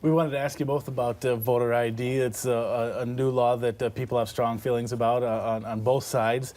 We wanted to ask you both about voter ID. It's a new law that people have strong feelings about on both sides.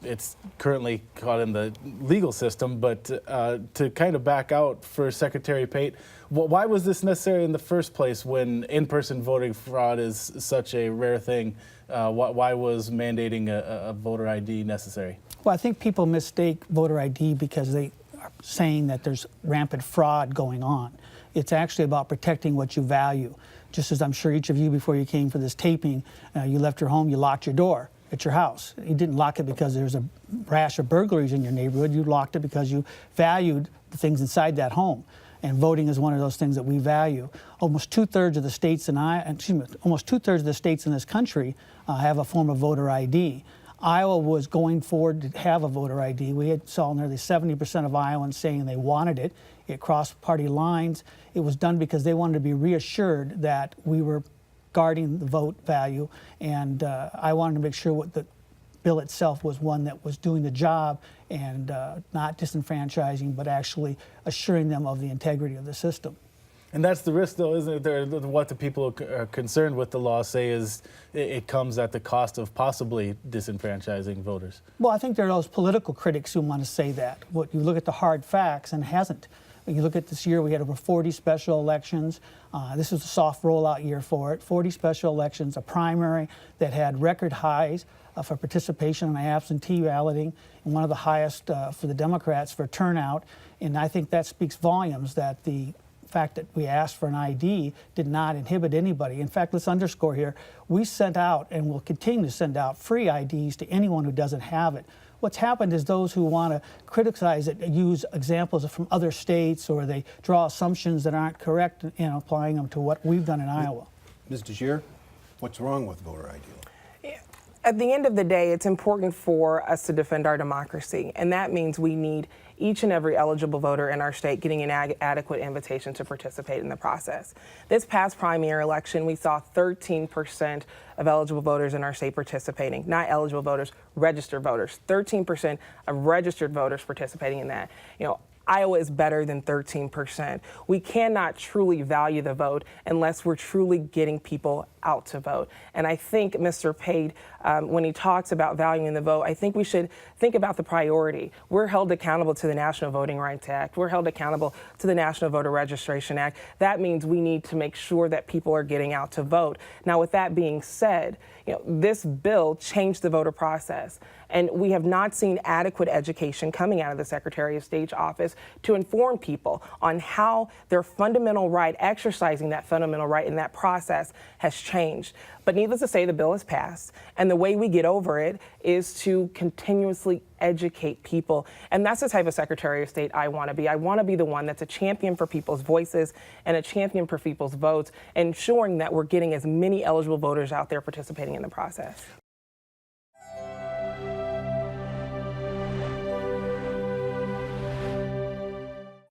It's currently caught in the legal system, but to kind of back out for Secretary Pate, why was this necessary in the first place when in-person voting fraud is such a rare thing? Why was mandating a voter ID necessary? Well, I think people mistake voter ID because they are saying that there's rampant fraud going on. It's actually about protecting what you value. Just as I'm sure each of you, before you came for this taping, you left your home, you locked your door at your house. You didn't lock it because there's a rash of burglaries in your neighborhood. You locked it because you valued the things inside that home. And voting is one of those things that we value. Almost two-thirds of the states almost two-thirds of the states in this country have a form of voter ID. Iowa was going forward to have a voter ID. We saw nearly 70% of Iowans saying they wanted it. It crossed party lines. It was done because they wanted to be reassured that we were guarding the vote value, and I wanted to make sure what the bill itself was one that was doing the job and not disenfranchising, but actually assuring them of the integrity of the system. And that's the risk, though, isn't it? What the people are concerned with the law say is it comes at the cost of possibly disenfranchising voters. Well, I think there are those political critics who want to say that. What you look at the hard facts, and it hasn't. When you look at this year, we had over 40 special elections. This was a soft rollout year for it. 40 special elections, a primary that had record highs for participation in absentee balloting, and one of the highest for the Democrats for turnout. And I think that speaks volumes that the fact that we asked for an ID did not inhibit anybody. In fact, let's underscore here, we sent out and will continue to send out free IDs to anyone who doesn't have it. What's happened is those who want to criticize it use examples from other states, or they draw assumptions that aren't correct and applying them to what we've done in Iowa. Ms. DeJear, what's wrong with voter ID? At the end of the day, it's important for us to defend our democracy, and that means we need each and every eligible voter in our state getting an adequate invitation to participate in the process. This past primary election, we saw 13% of eligible voters in our state participating. Not eligible voters, registered voters. 13% of registered voters participating in that. Iowa is better than 13%. We cannot truly value the vote unless we're truly getting people out to vote. And I think Mr. Pate, when he talks about valuing the vote, I think we should think about the priority. We're held accountable to the National Voting Rights Act. We're held accountable to the National Voter Registration Act. That means we need to make sure that people are getting out to vote. Now, with that being said, this bill changed the voter process, and we have not seen adequate education coming out of the Secretary of State's office to inform people on how their fundamental right, exercising that fundamental right in that process, has changed. But needless to say, the bill has passed, and the way we get over it is to continuously educate people. And that's the type of Secretary of State I want to be. I want to be the one that's a champion for people's voices and a champion for people's votes, ensuring that we're getting as many eligible voters out there participating in the process.